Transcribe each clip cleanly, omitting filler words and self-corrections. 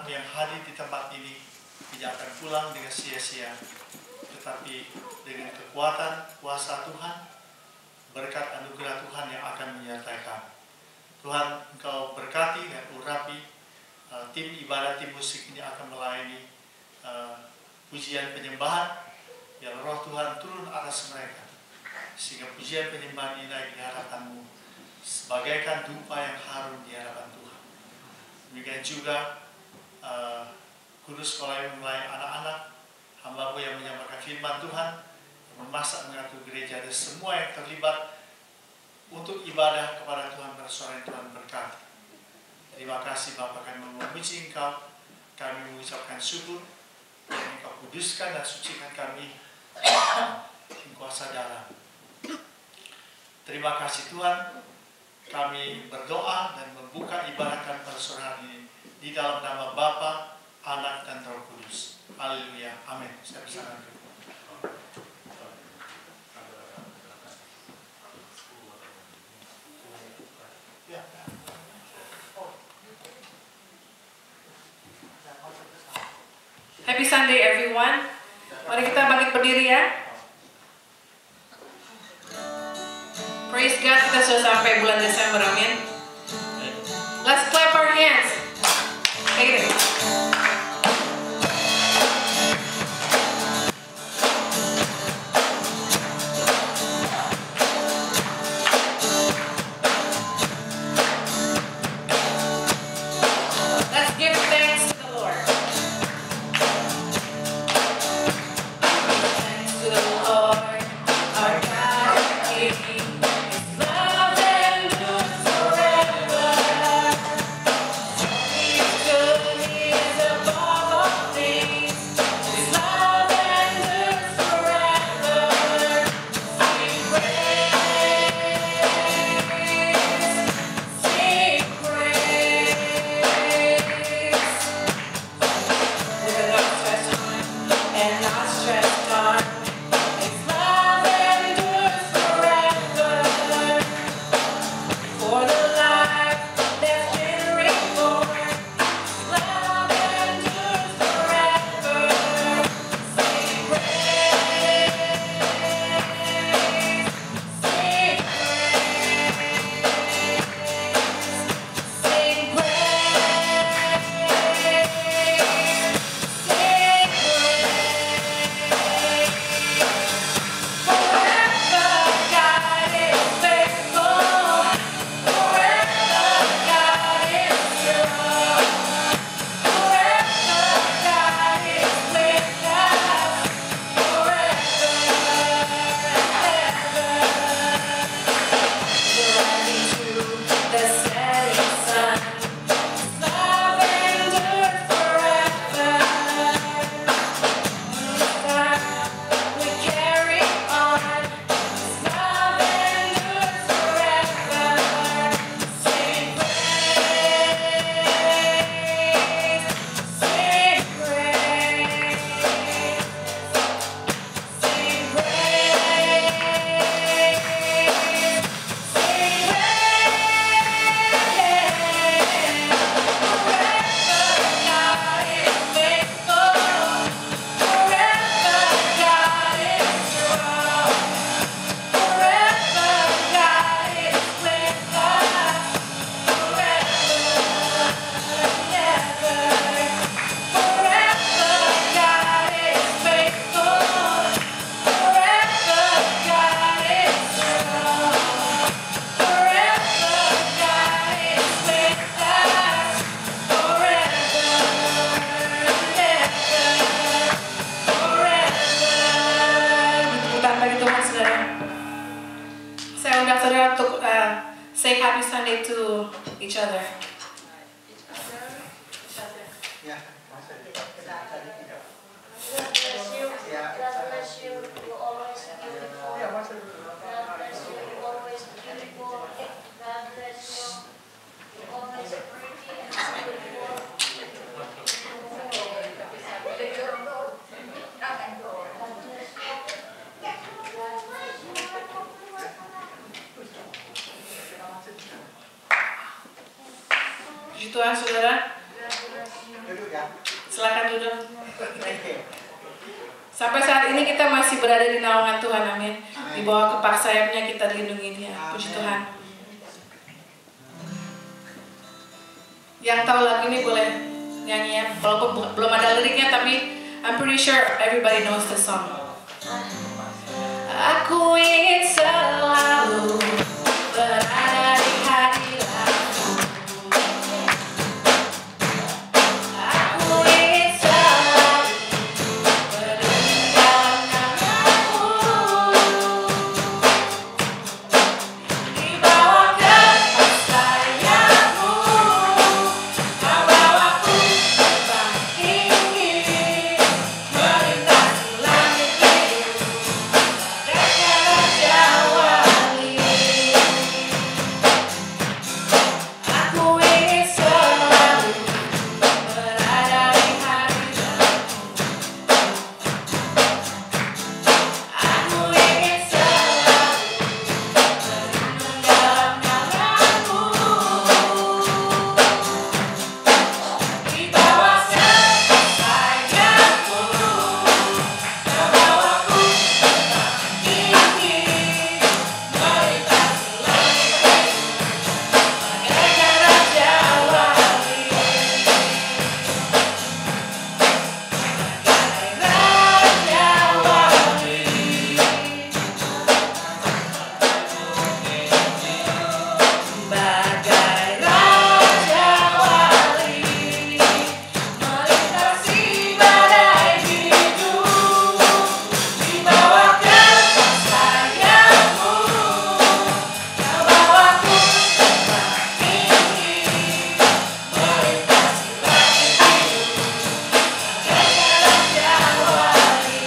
kami yang hadir di tempat ini tidak akan pulang dengan sia-sia, tetapi dengan kekuatan kuasa Tuhan, berkat anugerah Tuhan yang akan menyertai kami. Tuhan, Engkau berkati dan urapi tim ibadah, tim musik ini akan melayani pujian penyembahan, yang roh Tuhan turun atas mereka, sehingga pujian penyembahan ini naik di hadapan-Mu sebagaikan dupa yang harum di hadapan Tuhan. Demikian juga kudus sekolah yang melayani anak-anak, hamba-Mu yang menyampaikan firman Tuhan, memasak mengatur gereja, dan semua yang terlibat untuk ibadah kepada Tuhan pada sore yang Tuhan berkati. Terima kasih Bapa, kami memuji Engkau, kami mengucapkan syukur, yang Engkau kuduskan dan sucikan kami di kuasa darah. Terima kasih Tuhan, kami berdoa dan membuka ibadah kami pada sore hari ini di dalam nama Bapa, Anak, dan Roh Kudus. Haleluya, amin. Saya bersalam. Happy Sunday everyone. Mari kita bangkit berdiri ya. Praise God, kita sudah sampai bulan Desember, amin. Let's clap our hands. Take it. Say happy Sunday to each other. Yeah. God bless you. You're always beautiful. God bless you. You're always beautiful. God bless you. You're always pretty and beautiful. Puji Tuhan, saudara. God bless you. Silakan duduk. Sampai saat ini kita masih berada di naungan Tuhan, amin. Di bawah kepak sayapnya kita dilindungi Dia. Puji Tuhan. Yang tahu lagu ini boleh nyanyi ya. Walaupun belum ada liriknya, tapi I'm pretty sure everybody knows the song. Aku ingin selalu berada di hadirat-Mu. Aku ingin selalu berdiri dalam nama-Mu. Di bawah kepak sayap-Mu, Kau bawaku terbang tinggi, melintasi langit biru, bagaikan raja wali. Aku ingin selalu berada di hadirat-Mu. Aku ingin selalu berlindung dalam nama-Mu. Di bawah kepak sayap-Mu, Kau bawaku terbang tinggi, melintasi langit biru, bagaikan raja wali. Bagai raja wali, melintasi badai hidup. Di bawah kepak sayap-Mu, Kau bawaku terbang tinggi, melintasi langit biru, bagaikan raja wali.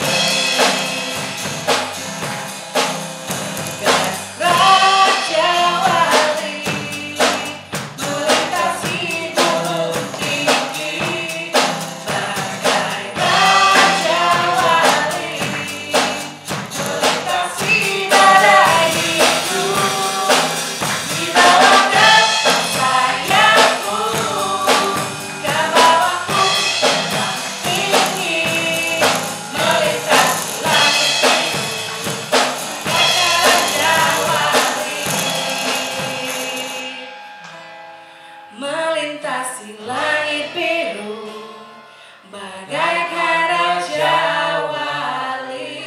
Raja wali, melintasi gunung tinggi. Bagai raja wali, melintasi badai hidup. Di bawah kepak sayap-Mu, Kau bawaku terbang tinggi, melintasi langit biru, bagaikan raja wali. Melintasi langit biru, bagaikan raja wali.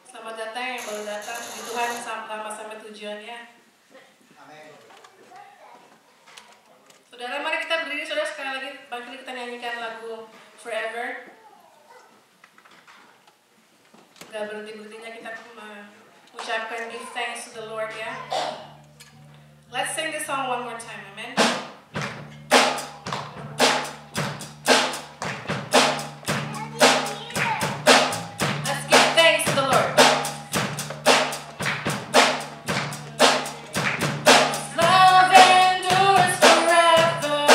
Selamat datang yang baru datang di Tuhan sampai tujuannya. Saudara, mari kita berdiri, saudara, sekali lagi. Bangkit kita nyanyikan lagu Forever. Gak berhenti-berhentinya kita mengucapkan give thanks to the Lord, ya. Let's sing this song one more time, amen. Let's give thanks to the Lord. Love endures forever,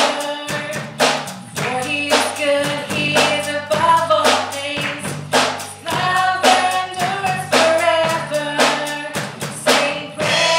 for He is good, He is above all things. Love endures forever, sing praise.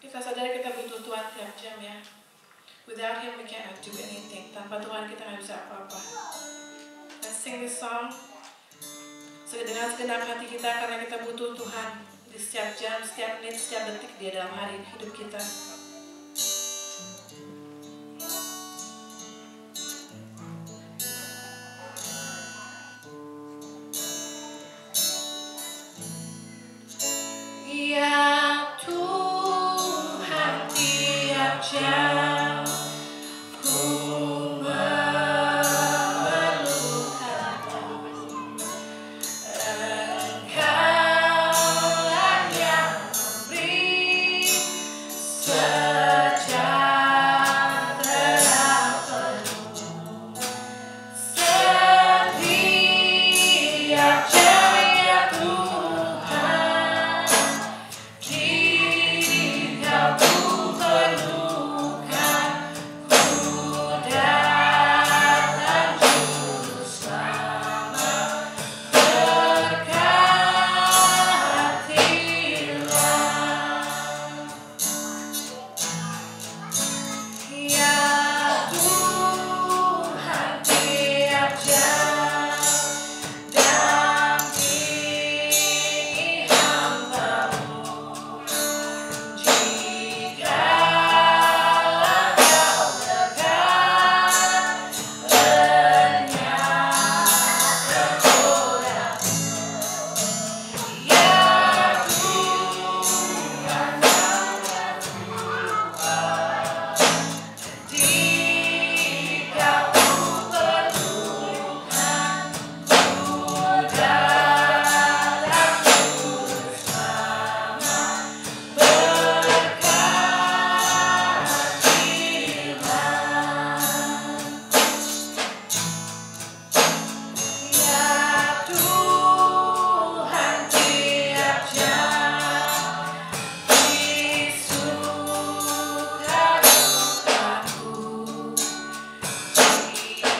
Kita sadar kita butuh Tuhan tiap jam ya. Without Him we cannot do anything. Tanpa Tuhan kita nggak bisa apa-apa. Let's sing this song. Dengan segenap hati kita karena kita butuh Tuhan di setiap jam, setiap menit, setiap detik Dia dalam hari hidup kita. Ya Tuhan tiap jam ku memerlukanmu. Engkaulah yang memberi sejahtera penuh. Setiap jam ya Tuhan, jika ku perlukan, ku datang juru selamat. Berkatilah ya Tuhan tiap jam, dampingi hamba-Mu. Jikalau Kau dekat, lenyapkan godaku. Ya Tuhan sangat kuat, jika ku perlukan, ku datang juru selamat. Berkatilah ya Tuhan tiap jam, di suka dukaku.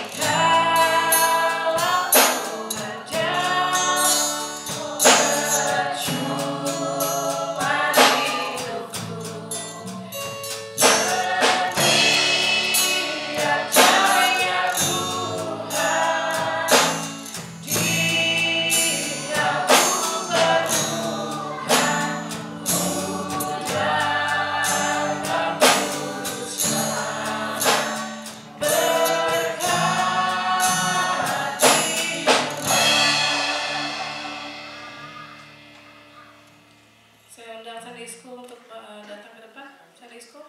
Jikalau Tuhan jauh, percuma hidupku. Setiap jam ya Tuhan, jika ku perlukan, ku datang juru selamat. Saya undang Sunday School untuk datang ke depan. Sunday School.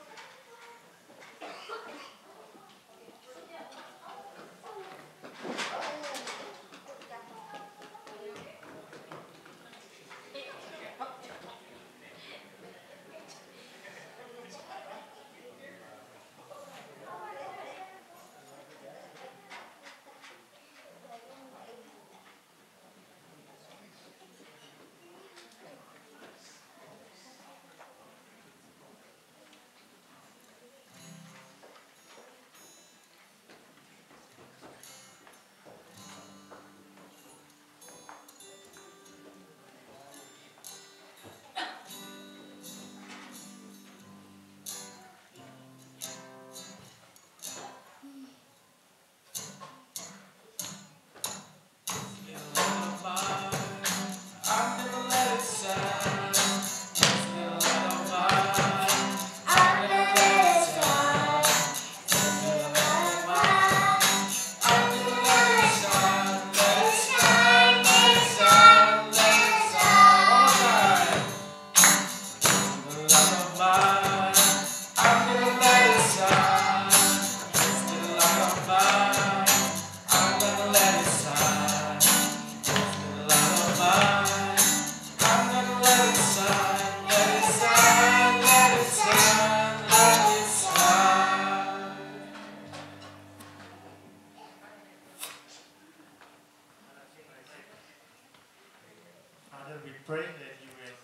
Father, we pray that you will,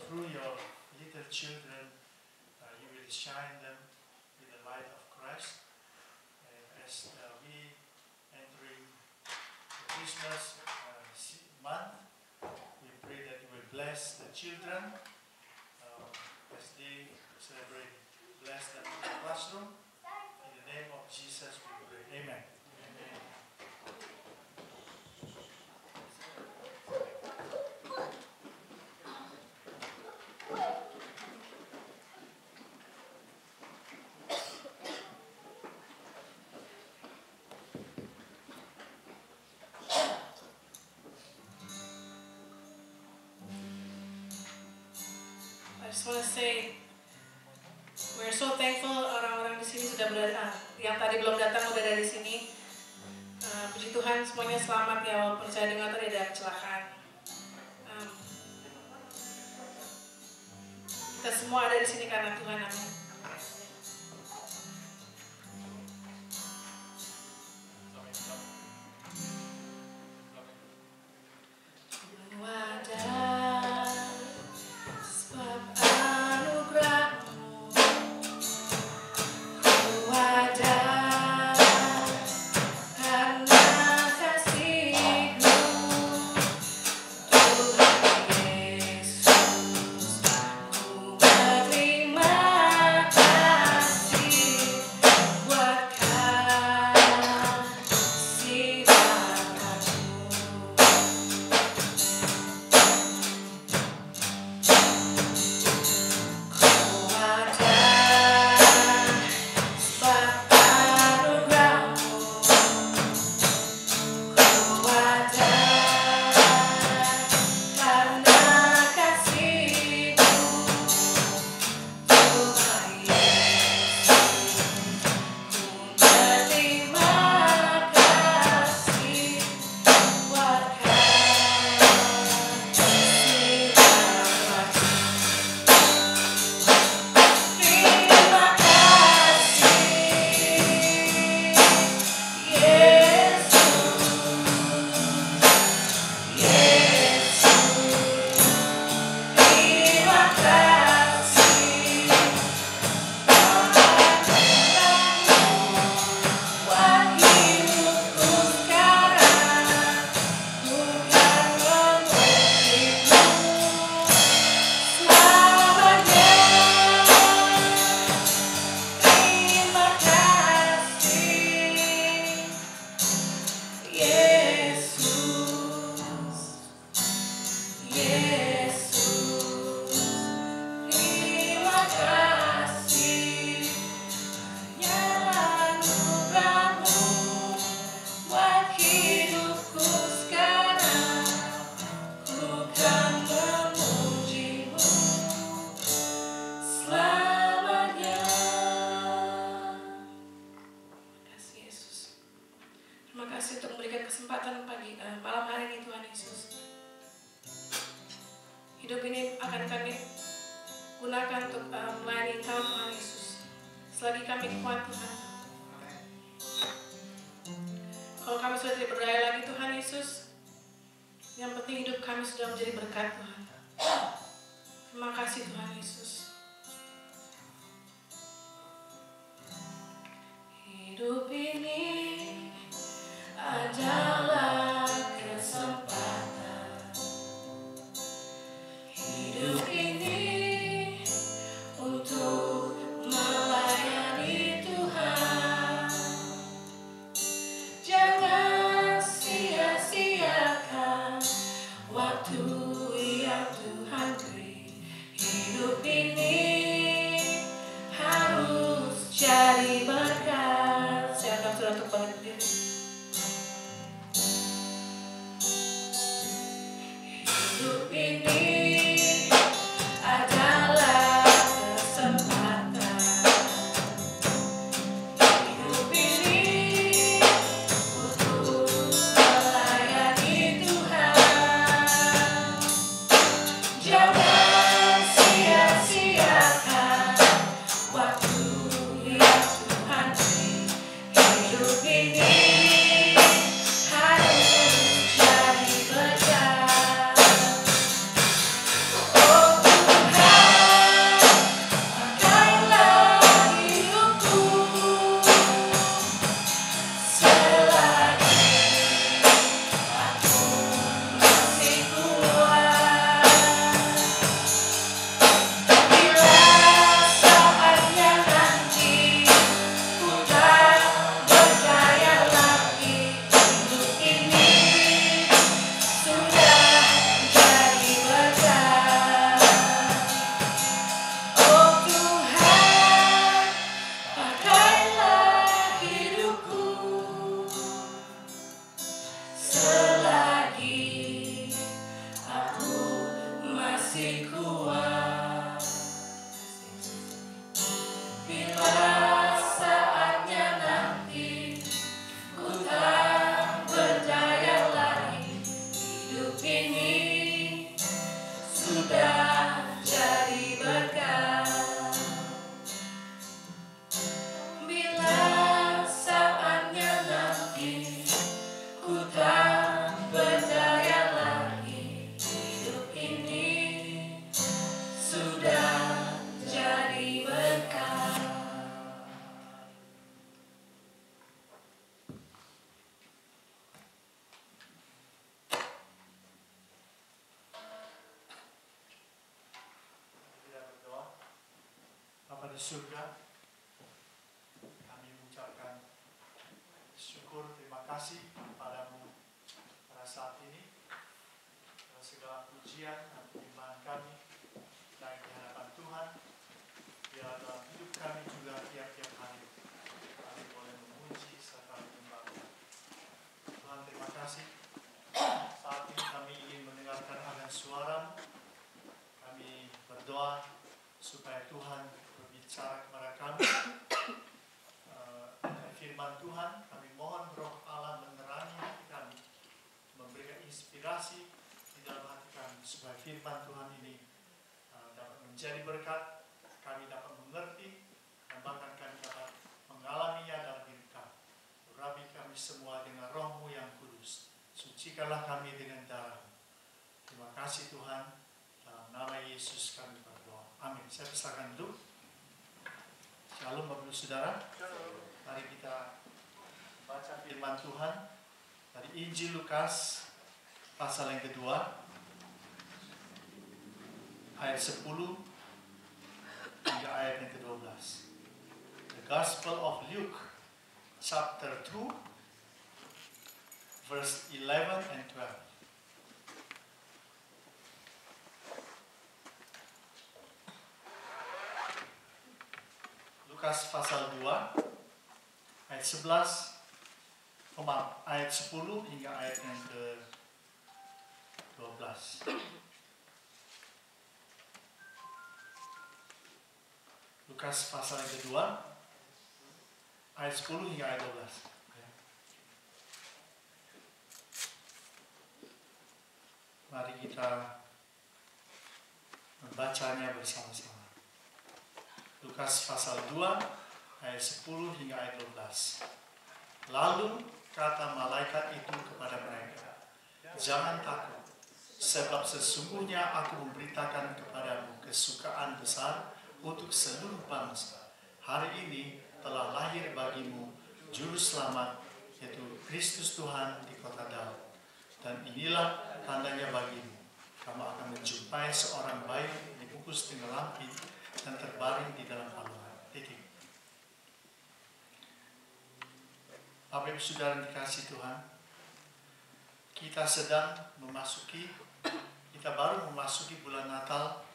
through your little children, you will shine them with the light of Christ. And as we entering the Christmas month, we pray that you will bless the children as they just want to say we're so thankful orang-orang di sini sudah berada, yang tadi belum datang udah ada di sini. Puji Tuhan semuanya selamat ya, walaupun saya dengar tadi ada kecelakaan. Kita semua ada di sini karena Tuhan, amin. Hidup ini akan kami gunakan untuk melayani Engkau Tuhan Yesus. Selagi kami kuat Tuhan. Kalau kami sudah tidak berdaya lagi Tuhan Yesus, yang penting hidup kami sudah menjadi berkat Tuhan. Terima kasih Tuhan Yesus. Hidup ini adalah kesempatan. Hidup ini untuk melayani Tuhan. Jangan sia-siakan waktu yang Tuhan beri. Hidup ini di surga, kami mengucapkan syukur, terima kasih kepadamu pada saat ini. Atas segala pujian dan penyembahan kami naik di hadapan Tuhan. Biar dalam hidup kami juga tiap-tiap hari kami boleh memuji serta menyembah. Tuhan, terima kasih. Saat ini kami ingin mendengarkan akan suara. Kami berdoa supaya Tuhan berbicara kepada kami. Firman Tuhan, kami mohon Roh Allah menerangi hati kami, memberikan inspirasi di dalam hati kami, supaya firman Tuhan ini dapat menjadi berkat, kami dapat mengerti, dan bahkan kami dapat mengalaminya dalam hidup kami. Urapi kami semua dengan Roh-Mu yang kudus. Sucikanlah kami dengan darah-Mu. Terima kasih Tuhan. Dalam nama Yesus kami berdoa. Amin. Saya persilakan dulu. Shalom Bapak Ibu Saudara. Mari kita baca firman Tuhan dari Injil Lukas pasal yang kedua ayat 10 hingga ayat yang ke-12. The Gospel of Luke chapter 2 verse 11 and 12. Lukas pasal 2 ayat 11, ayat 10 hingga ayat yang ke-12. Lukas pasal yang kedua ayat 10 hingga ayat 12. Mari kita membacanya bersama-sama. Lukas pasal 2 ayat 10 hingga ayat 12. Lalu kata malaikat itu kepada mereka, jangan takut, sebab sesungguhnya aku memberitakan kepadamu kesukaan besar untuk seluruh bangsa. Hari ini telah lahir bagimu juru selamat, yaitu Kristus Tuhan di kota Daud. Dan inilah tandanya bagimu, kamu akan menjumpai seorang bayi dibungkus dengan lampi dan terbaring di dalam palungan. Titik. Bapak Ibu Saudara yang dikasihi Tuhan, kita baru memasuki bulan Natal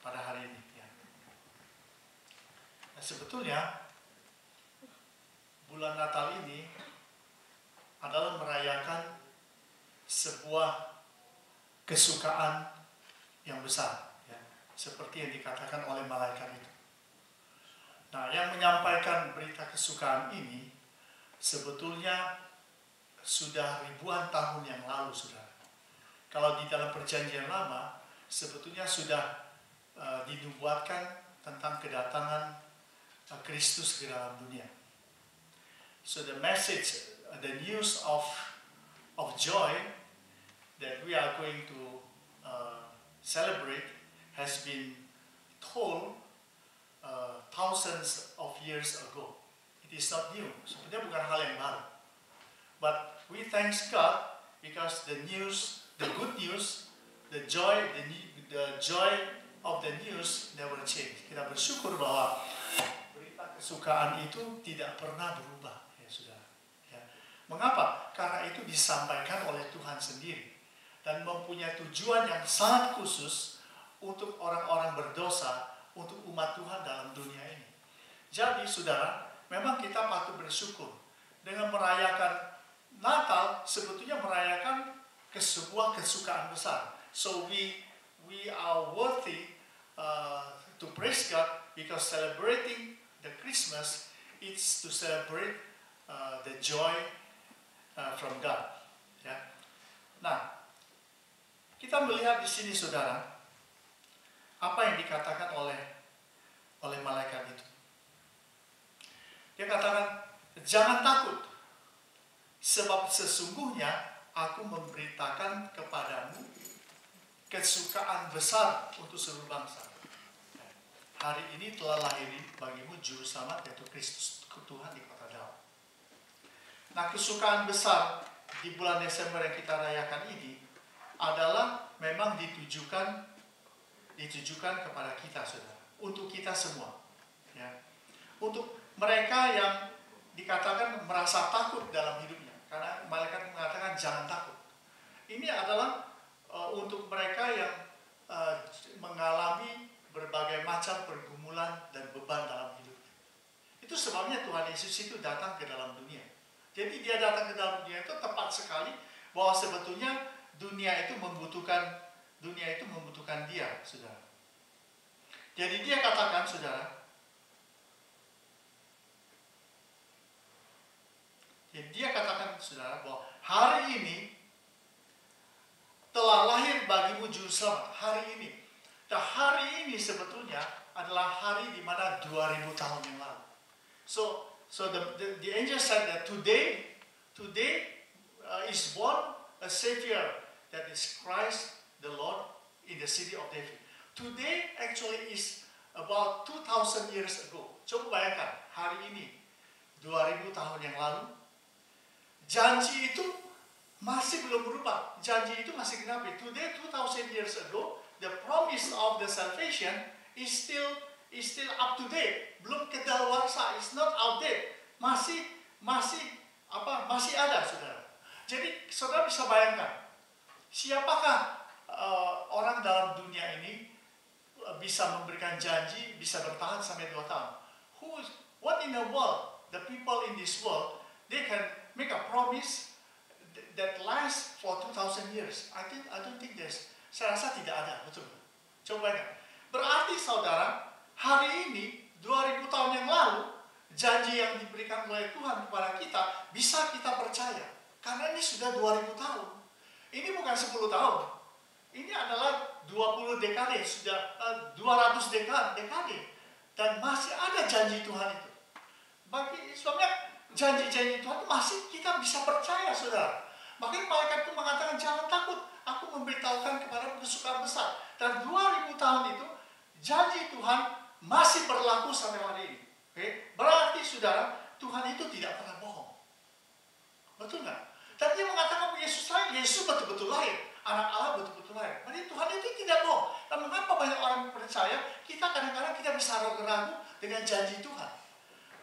pada hari ini. Ya. Nah, sebetulnya bulan Natal ini adalah merayakan sebuah kesukaan yang besar, ya, seperti yang dikatakan oleh malaikat itu. Nah, yang menyampaikan berita kesukaan ini sebetulnya sudah ribuan tahun yang lalu, saudara. Kalau di dalam Perjanjian Lama, sebetulnya sudah dinubuatkan tentang kedatangan Kristus ke dalam dunia. So the message, the news of joy that we are going to celebrate has been told thousands of years ago. It is not new. Sebenarnya bukan hal yang baru. But we thank God because the good news, the joy of the news never change. Kita bersyukur bahwa berita kesukaan itu tidak pernah berubah, ya saudara. Ya. Mengapa? Karena itu disampaikan oleh Tuhan sendiri dan mempunyai tujuan yang sangat khusus untuk orang-orang berdosa, untuk umat Tuhan dalam dunia ini. Jadi saudara, memang kita patut bersyukur dengan merayakan Natal, sebetulnya merayakan sebuah kesukaan besar. So we are worthy to praise God because celebrating the Christmas is to celebrate the joy from God. Ya. Nah, kita melihat di sini saudara, apa yang dikatakan oleh malaikat itu. Dia katakan, jangan takut, sebab sesungguhnya aku memberitakan kepadamu kesukaan besar untuk seluruh bangsa. Hari ini telah lahir bagimu juru selamat, yaitu Kristus Tuhan di kota Daud. Nah, kesukaan besar di bulan Desember yang kita rayakan ini adalah memang ditujukan ditujukan kepada kita, saudara. Untuk kita semua. Ya. Untuk mereka yang dikatakan merasa takut dalam hidupnya. Karena malaikat mengatakan jangan takut. Ini adalah untuk mereka yang mengalami berbagai macam pergumulan dan beban dalam hidupnya. Itu sebabnya Tuhan Yesus itu datang ke dalam dunia. Jadi dia datang ke dalam dunia itu tepat sekali bahwa sebetulnya dunia itu membutuhkan dia, saudara. Jadi dia katakan, saudara, bahwa hari ini telah lahir bagimu juru selamat. Hari ini. Nah, hari ini sebetulnya adalah hari di mana 2000 tahun yang lalu. So the angel said that today is born a savior, that is Christ the Lord in the city of David. Today actually is about 2000 years ago. Coba bayangkan, hari ini 2000 tahun yang lalu, janji itu masih belum berubah. Janji itu masih genap. Today 2000 years ago, the promise of the salvation is still up to date. Belum kedaluarsa, it's not outdated. Masih ada, saudara. Jadi saudara bisa bayangkan, siapakah orang dalam dunia ini bisa memberikan janji, bisa bertahan sampai 2 tahun. What in the world, the people in this world, they can make a promise that lasts for 2000 years. I don't think there's. Saya rasa tidak ada, betul. Coba bayangkan. Berarti saudara, hari ini 2000 tahun yang lalu, janji yang diberikan oleh Tuhan kepada kita bisa kita percaya. Karena ini sudah 2000 tahun. Ini bukan 10 tahun. Ini adalah 20 dekade, sudah 200 dekade. Dan masih ada janji Tuhan itu. Sebabnya janji-janji Tuhan masih kita bisa percaya, saudara. Makanya malaikat itu mengatakan jangan takut. Aku memberitahukan kepada kesukaan besar. Dan 2000 tahun itu janji Tuhan masih berlaku sampai hari ini. Okay? Berarti saudara, Tuhan itu tidak pernah bohong. Betul nggak? Dan dia mengatakan Yesus betul-betul lahir. Anak Allah betul-betul lahir. Jadi Tuhan itu tidak bohong. Dan mengapa banyak orang percaya, kita kadang-kadang kita bisa ragu-ragu dengan janji Tuhan.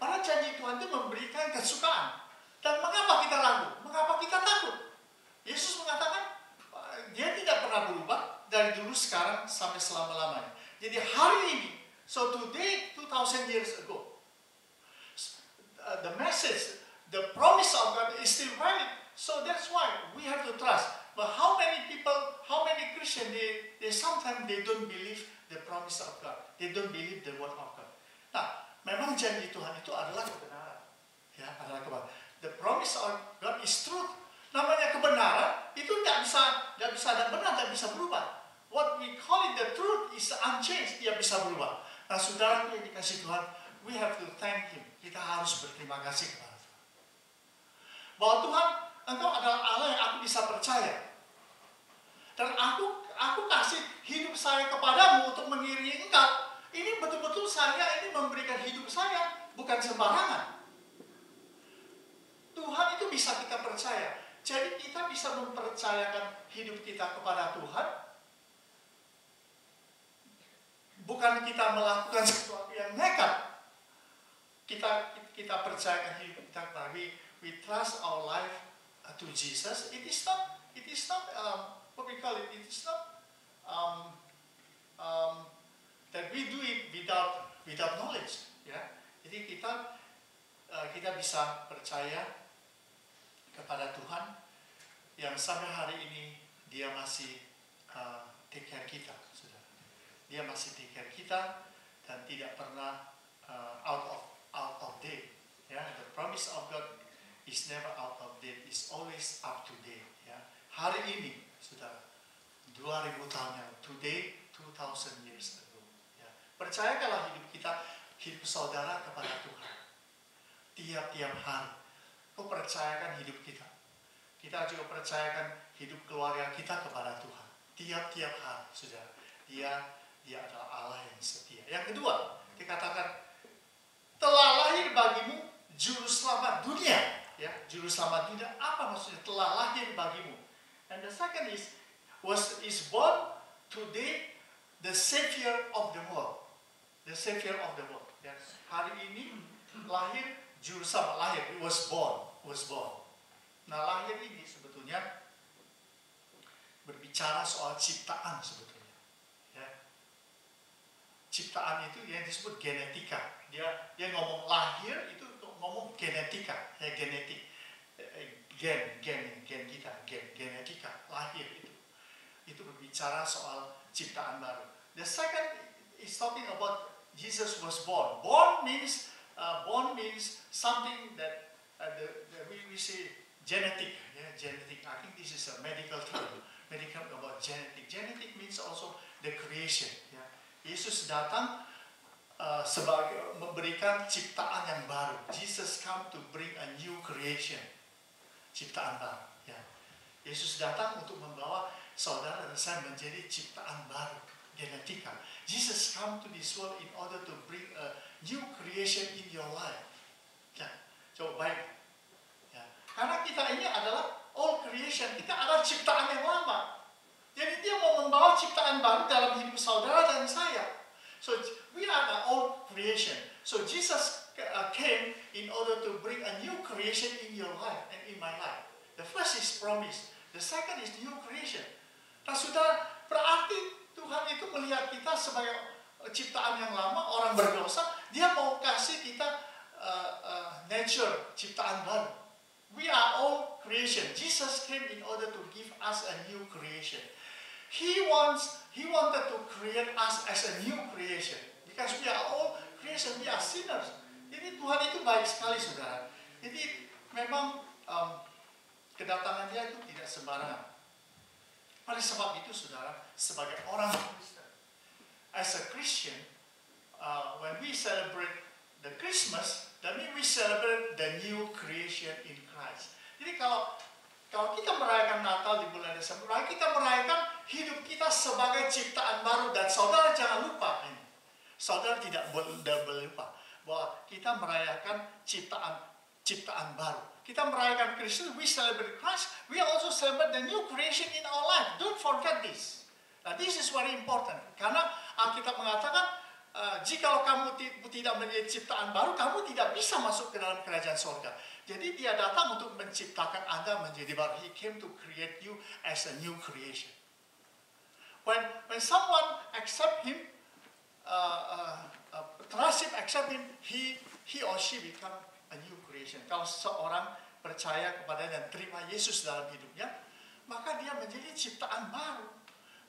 Karena janji Tuhan itu memberikan kesukaan. Dan mengapa kita ragu? Mengapa kita takut? Yesus mengatakan, dia tidak pernah berubah dari dulu, sekarang, sampai selama-lamanya. Jadi hari ini, so today, 2000 years ago, the message, the promise of God is still valid. So that's why we have to trust. But how many people, how many Christians, they sometimes they don't believe the promise of God. They don't believe the word of God. Nah, memang janji Tuhan itu adalah kebenaran. Ya, adalah kebenaran. The promise of God is truth. Namanya kebenaran itu tidak bisa ada benar, tidak bisa berubah. What we call it the truth is unchanged, dia bisa berubah. Nah, saudara yang dikasih Tuhan, we have to thank Him. Kita harus berterima kasih kepada Tuhan. Bahwa Tuhan, Engkau adalah Allah yang aku bisa percaya. Dan aku kasih hidup saya kepadamu untuk mengiringi Engkau. Ini betul-betul saya ini memberikan hidup saya, bukan sembarangan. Tuhan itu bisa kita percaya. Jadi kita bisa mempercayakan hidup kita kepada Tuhan. Bukan kita melakukan sesuatu yang nekat. Kita percayakan hidup kita, tapi we trust our life to Jesus. It is not what we call it. It is not that we do it without knowledge. Ya, jadi kita bisa percaya kepada Tuhan yang sampai hari ini dia masih take care kita, saudara. Dia masih take care kita dan tidak pernah out of date. Ya, the promise of God is never out of date, is always up to date. Ya, hari ini, saudara, 2000 tahun yang today 2000 years ago. Ya, percayakanlah hidup saudara kepada Tuhan. Tiap-tiap hari. Kau percayakan hidup kita. Kita juga percayakan hidup keluarga kita kepada Tuhan. Tiap-tiap hari, saudara. Dia adalah Allah yang setia. Yang kedua, dikatakan telah lahir bagimu juru selamat dunia. Ya, juru selamat dunia. Apa maksudnya telah lahir bagimu? And the second is born today the Savior of the world. The Savior of the world. Ya. Hari ini lahir juru selamat, lahir, was born. Nah, lahir ini sebetulnya berbicara soal ciptaan sebetulnya. Ya. Ciptaan itu yang disebut genetika. Dia ngomong lahir itu ngomong genetika, ya genetik. Gen kita, genetika, lahir itu berbicara soal ciptaan baru. The second is talking about Jesus was born. Born means something that we say genetic. Yeah, genetic. I think this is a medical term. Medical about genetic. Genetic means also the creation. Yeah. Yesus datang sebagai memberikan ciptaan yang baru. Jesus come to bring a new creation. Ciptaan baru. Ya. Yesus datang untuk membawa saudara dan saya menjadi ciptaan baru. Genetika. Jesus come to this world in order to bring a new creation in your life. Ya. Coba baik. Ya. Karena kita ini adalah old creation. Kita adalah ciptaan yang lama. Jadi dia mau membawa ciptaan baru dalam hidup saudara dan saya. So we are the old creation. So Jesus came in order to bring a new creation in your life and in my life. The first is promise. The second is new creation. Nah, saudara, berarti Tuhan itu melihat kita sebagai ciptaan yang lama, orang berdosa. Dia mau kasih kita nature, ciptaan baru. We are all creation. Jesus came in order to give us a new creation. He wanted to create us as a new creation. Because we are all creation, we are sinners. Jadi Tuhan itu baik sekali, saudara. Jadi memang kedatangan dia itu tidak sembarangan. Oleh sebab itu, saudara, sebagai orang Kristen, as a Christian, when we celebrate the Christmas, that means we celebrate the new creation in Christ. Jadi kalau kita merayakan Natal di bulan Desember, kita merayakan hidup kita sebagai ciptaan baru. Dan saudara jangan lupa ini. Saudara tidak boleh lupa bahwa kita merayakan ciptaan baru. Kita merayakan Kristus, we celebrate Christ, we also celebrate the new creation in our life. Don't forget this. Nah, this is very important. Karena Alkitab mengatakan, jikalau kamu tidak menjadi ciptaan baru, kamu tidak bisa masuk ke dalam kerajaan surga. Jadi dia datang untuk menciptakan Anda menjadi baru. He came to create you as a new creation. When someone accept him, trust him, accept him, he or she become a new creation. Kalau seorang percaya kepada dan terima Yesus dalam hidupnya, maka dia menjadi ciptaan baru.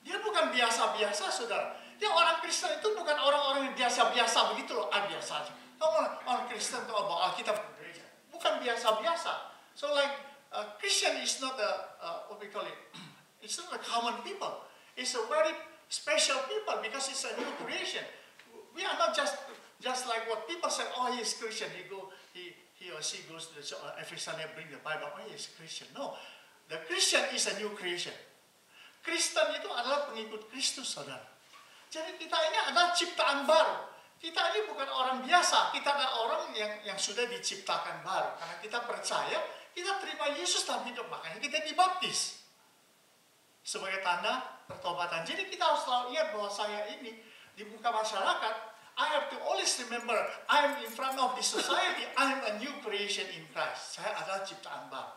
Dia bukan biasa-biasa, saudara. Dia orang Kristen itu bukan orang-orang yang biasa-biasa begitu loh, biasa aja. Orang Kristen itu kita gereja, bukan biasa-biasa. So like Christian is not what we call it. It's not a common people. It's a very special people because it's a new creation. We are not just like what people say. Oh, he is Christian. He or she goes to the church every Sunday, bring the Bible. Oh, he is Christian. No, the Christian is a new creation. Kristen itu adalah pengikut Kristus, saudara. Jadi kita ini adalah ciptaan baru. Kita ini bukan orang biasa. Kita adalah orang yang sudah diciptakan baru. Karena kita percaya, kita terima Yesus dalam hidup. Makanya kita dibaptis. Sebagai tanda pertobatan. Jadi kita harus selalu ingat bahwa saya ini di muka masyarakat, I have to always remember, I am in front of this society, I am a new creation in Christ. Saya adalah ciptaan baru.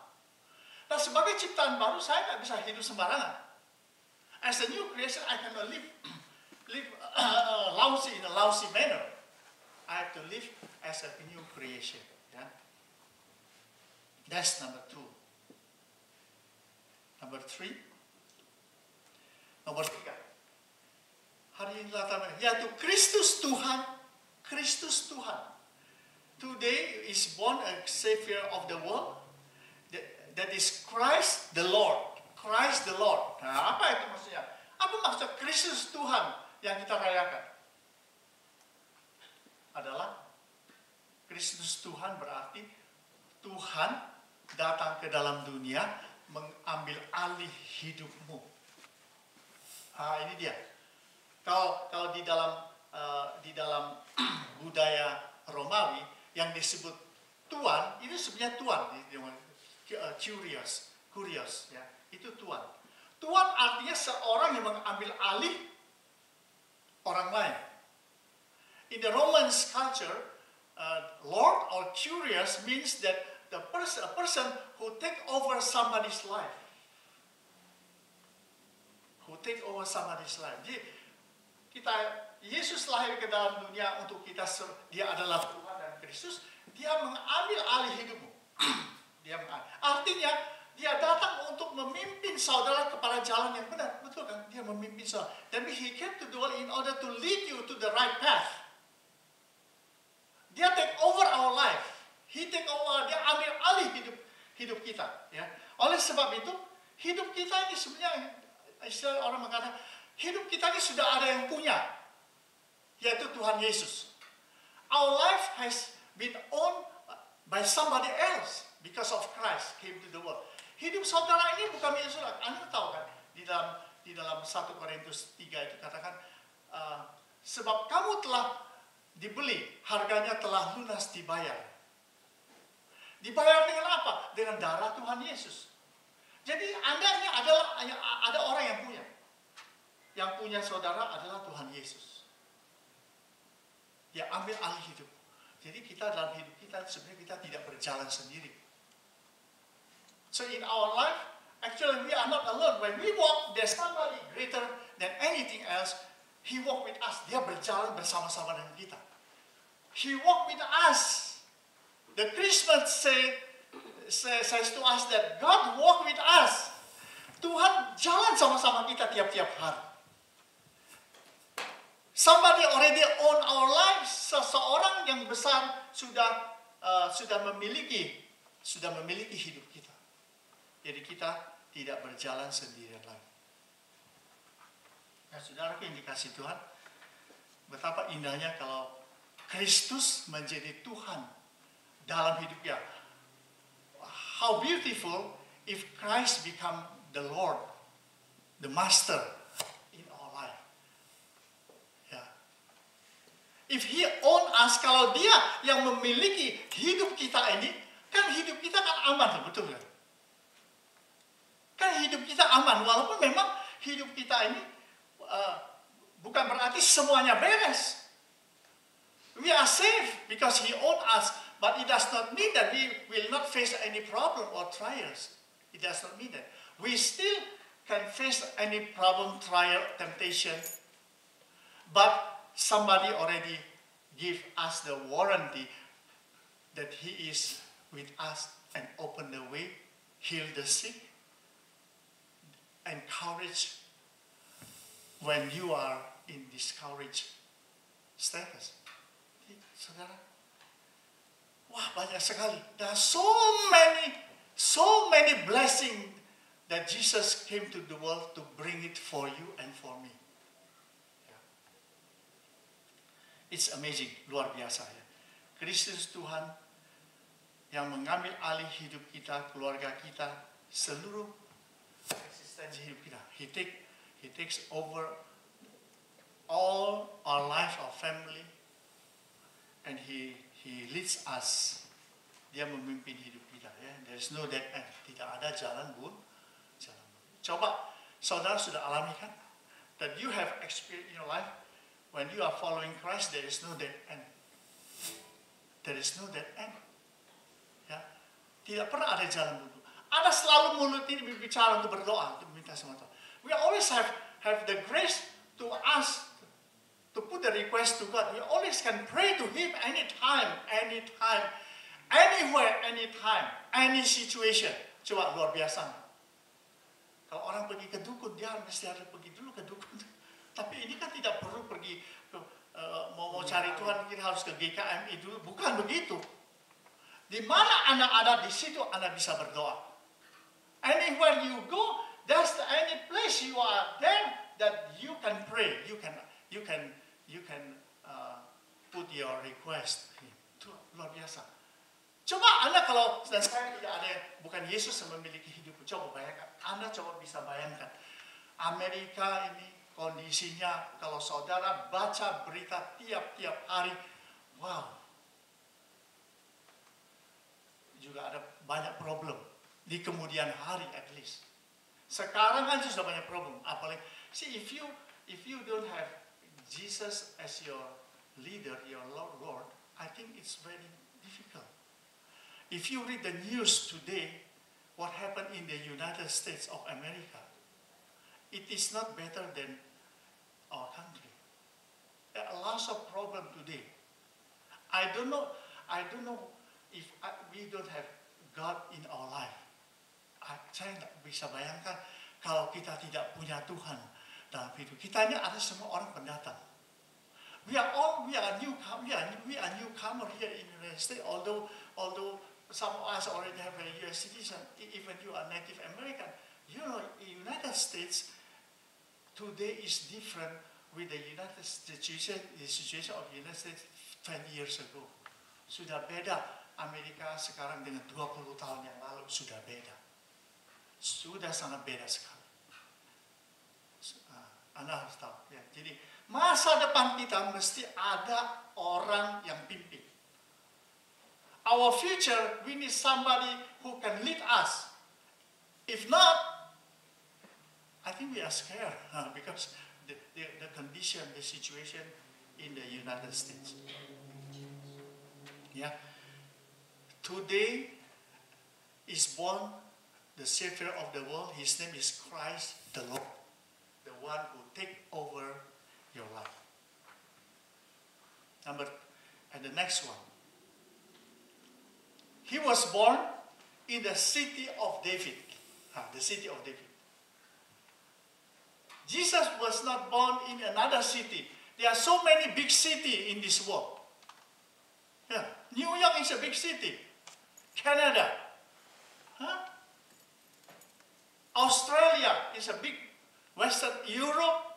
Nah, sebagai ciptaan baru, saya nggak bisa hidup sembarangan. As a new creation, I cannot live lousy in a lousy manner. I have to live as a new creation. Yeah? That's number 2. Number 3. Nomor 3. Hari ini yaitu Kristus Tuhan. Kristus Tuhan. Today is born a Savior of the world. That is Christ the Lord. Christ the Lord. Nah, apa itu maksudnya? Apa maksud Kristus Tuhan yang kita rayakan? Adalah Kristus Tuhan berarti Tuhan datang ke dalam dunia mengambil alih hidupmu. Ah, ini dia. Kalau di dalam budaya Romawi yang disebut Tuan, itu sebenarnya Tuan, curious, ya. Itu Tuan. Tuan artinya seorang yang mengambil alih in the Romans culture, Lord or curious means that a person who take over somebody's life. Who take over somebody's life. Jadi, Yesus lahir ke dalam dunia untuk kita, dia adalah Tuhan dan Kristus, dia mengambil alih hidupmu. Artinya, dia datang untuk memimpin saudara kepada jalan yang benar. Betul kan? Dia memimpin saudara. Tapi he came to the world in order to lead you to the right path. Dia take over our life. He take over, dia ambil alih hidup kita. Ya. Oleh sebab itu, hidup kita ini sebenarnya, istilah orang mengatakan, hidup kita ini sudah ada yang punya, yaitu Tuhan Yesus. Our life has been owned by somebody else because of Christ came to the world. Hidup saudara ini bukan milik saudara. Anda tahu kan, di dalam 1 Korintus 3 itu katakan, sebab kamu telah dibeli, harganya telah lunas dibayar. Dibayar dengan apa? Dengan darah Tuhan Yesus. Jadi Anda ini ada orang yang punya. Yang punya saudara adalah Tuhan Yesus. Dia ambil alih hidup. Jadi kita dalam hidup kita sebenarnya kita tidak berjalan sendiri. So in our life, actually we are not alone. When we walk, there's somebody greater than anything else. He walk with us. Dia berjalan bersama-sama dengan kita. He walk with us. The Christmas says to us that God walk with us. Tuhan jalan sama-sama kita tiap-tiap hari. Somebody already own our lives. Seseorang yang besar sudah memiliki hidup kita. Jadi kita tidak berjalan sendirian lagi. Nah, saudara yang dikasih Tuhan, betapa indahnya kalau Kristus menjadi Tuhan dalam hidupnya. How beautiful if Christ become the Lord, the Master in our life. Yeah. If He own us, kalau Dia yang memiliki hidup kita ini, kan hidup kita kan aman, betul kan? Kan hidup kita aman, walaupun memang hidup kita ini bukan berarti semuanya beres. We are safe because He owns us, but it does not mean that we will not face any problem or trials. It does not mean that. We still can face any problem, trial, temptation, but somebody already give us the warranty that He is with us and open the way, heal the sick, encourage when you are in discouraged status. Saudara, wah banyak sekali. There are so many blessings that Jesus came to the world to bring it for you and for me. It's amazing, luar biasa ya. Kristus Tuhan yang mengambil alih hidup kita, keluarga kita, seluruh eksistensi hidup kita. He takes over all our life, our family, and He leads us. Dia memimpin hidup kita. Ya. There is no dead end. Tidak ada jalan buntu. Coba, saudara sudah alami kan? That you have experienced in your life, when you are following Christ, there is no dead end. There is no dead end. Ya. Tidak pernah ada jalan buntu. Ada selalu mulut ini berbicara untuk berdoa, untuk minta sama Tuhan. We always have the grace to ask, to put the request to God. We always can pray to Him anytime, anywhere, anytime, any situation. Coba luar biasa. Kalau orang pergi ke dukun, dia mesti harus pergi dulu ke dukun. Tapi ini kan tidak perlu pergi mau cari Tuhan, kita harus ke GKMI dulu. Bukan begitu. Di mana Anda ada, di situ Anda bisa berdoa. Anywhere you go, there's any place you are there that you can pray. You can put your request. Itu luar biasa. Coba Anda kalau dan saya tidak ada, bukan Yesus yang memiliki hidup. Coba bayangkan. Anda coba bisa bayangkan. Amerika ini kondisinya kalau saudara baca berita tiap-tiap hari, wow. Juga ada banyak problem di kemudian hari at least. Sekarang kan sudah banyak problem. Apalagi, see if you don't have Jesus as your leader, your Lord, I think it's very difficult. If you read the news today, what happened in the United States of America, it is not better than our country. There are lots of problems today. I don't know if we don't have God in our life. Saya nggak bisa bayangkan kalau kita tidak punya Tuhan dalam hidup kita. Ini ada semua orang pendatang. We are newcomer here in the United States. Although some of us already have a U.S. citizen, even you are Native American. You know, United States today is different with the situation of the United States 20 years ago. Sudah beda Amerika sekarang dengan 20 tahun yang lalu, sudah beda. Sudah sangat beda sekali. Anda harus tahu. Ya. Jadi masa depan kita mesti ada orang yang pimpin. Our future, we need somebody who can lead us. If not, I think we are scared because the condition, the situation in the United States. Yeah. Today is born the Savior of the world. His name is Christ the Lord, the one who take over your life. And the next one. He was born in the city of David. The city of David. Jesus was not born in another city. There are so many big cities in this world. Yeah. New York is a big city. Canada. Australia is a big Western Europe.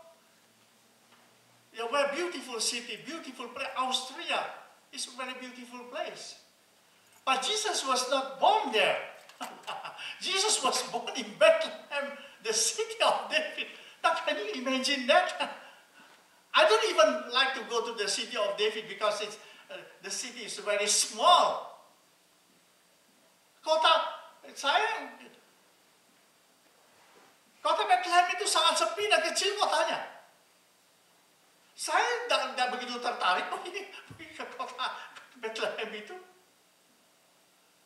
Yeah, very beautiful city, beautiful place. Austria is a very beautiful place. But Jesus was not born there. Jesus was born in Bethlehem, the city of David. Now, can you imagine that? I don't even like to go to the city of David because the city is very small. Kota Bethlehem itu sangat sepi dan kecil kotanya. Saya tidak begitu tertarik pergi ke kota Bethlehem itu.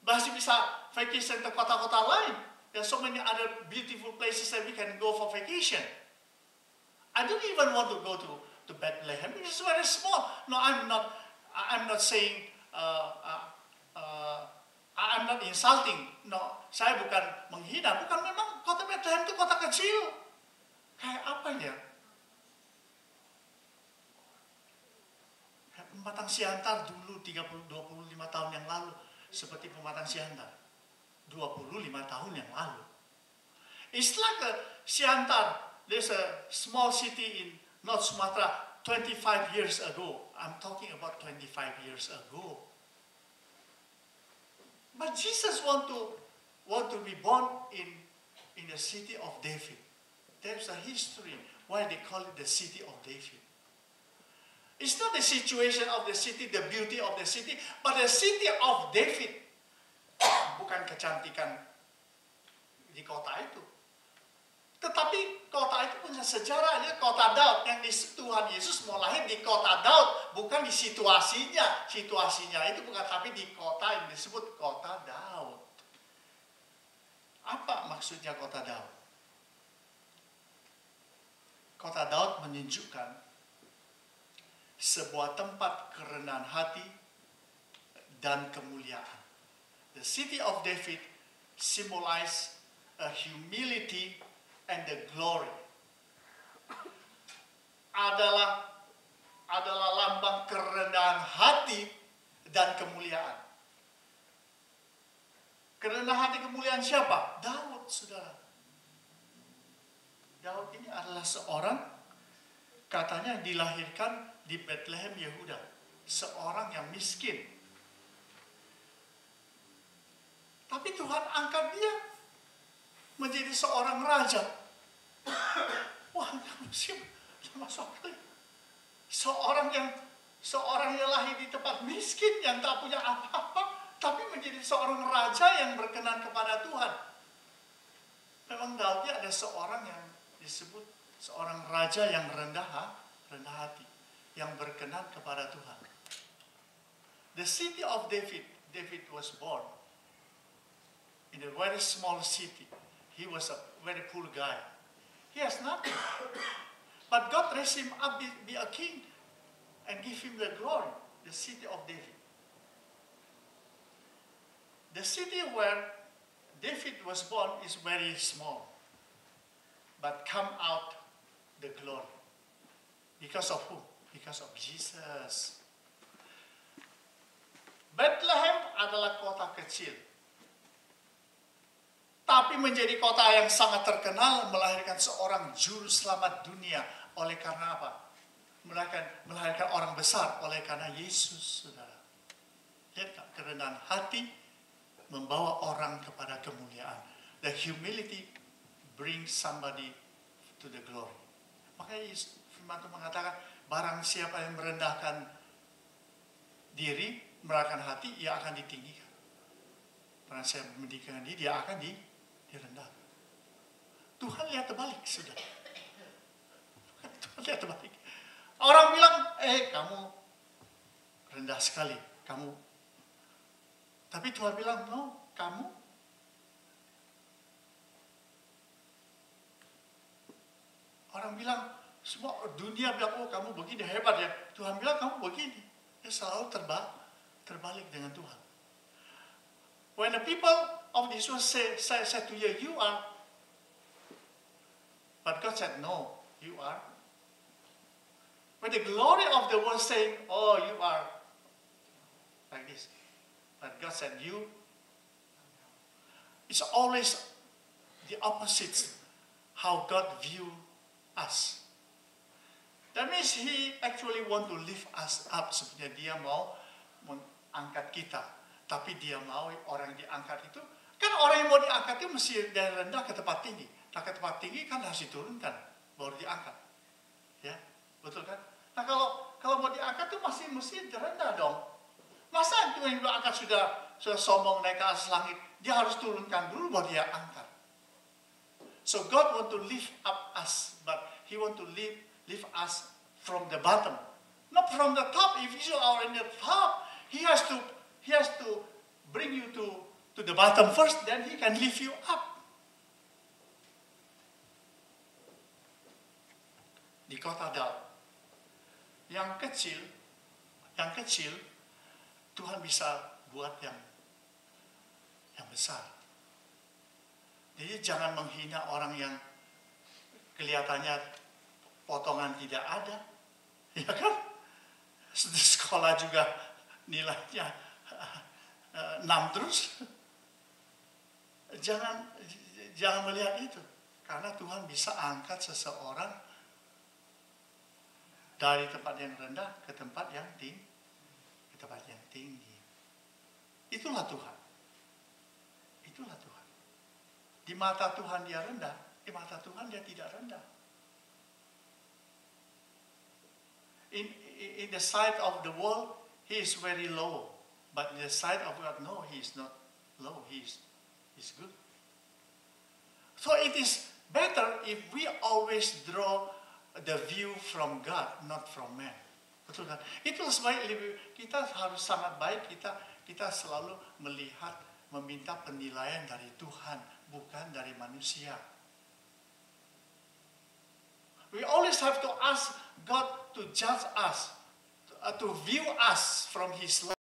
Masih bisa vacation ke kota-kota lain. There are so many other beautiful places that we can go for vacation. I don't even want to go to Bethlehem. It's very small. No, I'm not saying I'm not insulting. No, saya bukan menghina. Bukan, memang kota Bethlehem itu kota kecil. Kayak apa ya? Kayak Pematang Siantar dulu 25 tahun yang lalu. Seperti Pematang Siantar 25 tahun yang lalu. It's like Siantar. There's a small city in North Sumatra 25 years ago. I'm talking about 25 years ago. But Jesus want to be born in the city of David. There's a history why they call it the city of David. It's not the situation of the city, the beauty of the city, but the city of David. Bukan kecantikan di kota itu. Tetapi kota itu punya sejarahnya, kota Daud. Yang Tuhan Yesus mau lahir di kota Daud, bukan di situasinya. Situasinya itu bukan, tapi di kota yang disebut kota Daud. Apa maksudnya kota Daud? Kota Daud menunjukkan sebuah tempat kerendahan hati dan kemuliaan. The city of David symbolize a humility and the glory. Adalah lambang kerendahan hati dan kemuliaan. Kerendahan hati kemuliaan siapa? Daud, saudara. Daud ini adalah seorang, katanya dilahirkan di Bethlehem, Yehuda. Seorang yang miskin. Tapi Tuhan angkat dia menjadi seorang raja. Wah, masuk akal. Seorang yang lahir di tempat miskin, yang tak punya apa-apa, tapi menjadi seorang raja yang berkenan kepada Tuhan. Memang Daud ada seorang yang disebut seorang raja yang rendah hati. yang berkenan kepada Tuhan. The city of David, David was born in a very small city. He was a very poor guy. He has nothing. But God raised him up to be a king and give him the glory, the city of David. The city where David was born is very small, but come out the glory. Because of who? Because of Jesus. Bethlehem adalah kota kecil, tapi menjadi kota yang sangat terkenal, melahirkan seorang juru selamat dunia. Oleh karena apa? Melahirkan orang besar oleh karena Yesus, saudara. Lihat, kerendahan hati membawa orang kepada kemuliaan. The humility brings somebody to the glory. Makanya firman Tuhan mengatakan, barang siapa yang merendahkan diri, merendahkan hati, ia akan ditinggikan. Barang siapa meninggikan diri, dia akan direndahkan. Tuhan lihat terbalik, sudah. Tuhan lihat terbalik. Orang bilang, kamu rendah sekali, kamu. Tapi Tuhan bilang, no, kamu. Orang bilang, semua dunia bilang, oh kamu begini, hebat ya. Tuhan bilang, kamu begini. Dia selalu terbalik dengan Tuhan. When the people of this world say to you, you are. But God said, no, you are. When the glory of the world saying, oh, you are. Like this. But God said, you. It's always the opposite how God view us. That means He actually want to lift us up. Sebenarnya Dia mau mengangkat kita. Tapi Dia mau orang yang diangkat itu, kan orang yang mau diangkat itu mesti dari rendah ke tempat tinggi. Nah ke tempat tinggi kan harus diturunkan, baru diangkat. Ya, betul kan? Nah kalau mau diangkat itu mesti rendah dong. Masa itu yang diangkat sudah sombong naik ke atas langit, dia harus turunkan dulu baru dia angkat. So God want to lift up us, but He want to lift us from the bottom, not from the top. If you are in the top, He has to bring you to the bottom first, then He can lift you up. Di kota Daud, yang kecil, Tuhan bisa buat yang besar. Jadi jangan menghina orang yang kelihatannya potongan tidak ada, ya kan? Di sekolah juga nilainya 6 terus. Jangan melihat itu, karena Tuhan bisa angkat seseorang dari tempat yang rendah ke tempat yang tinggi, Itulah Tuhan. Di mata Tuhan dia rendah, di mata Tuhan dia tidak rendah. In the sight of the world, he is very low. But in the sight of God, no, he is not low. He is good. So it is better if we always draw the view from God, not from man. Betul kan? Itu sebaik kita harus sangat baik, kita selalu melihat, meminta penilaian dari Tuhan, bukan dari manusia. We always have to ask God to judge us, to view us from His love.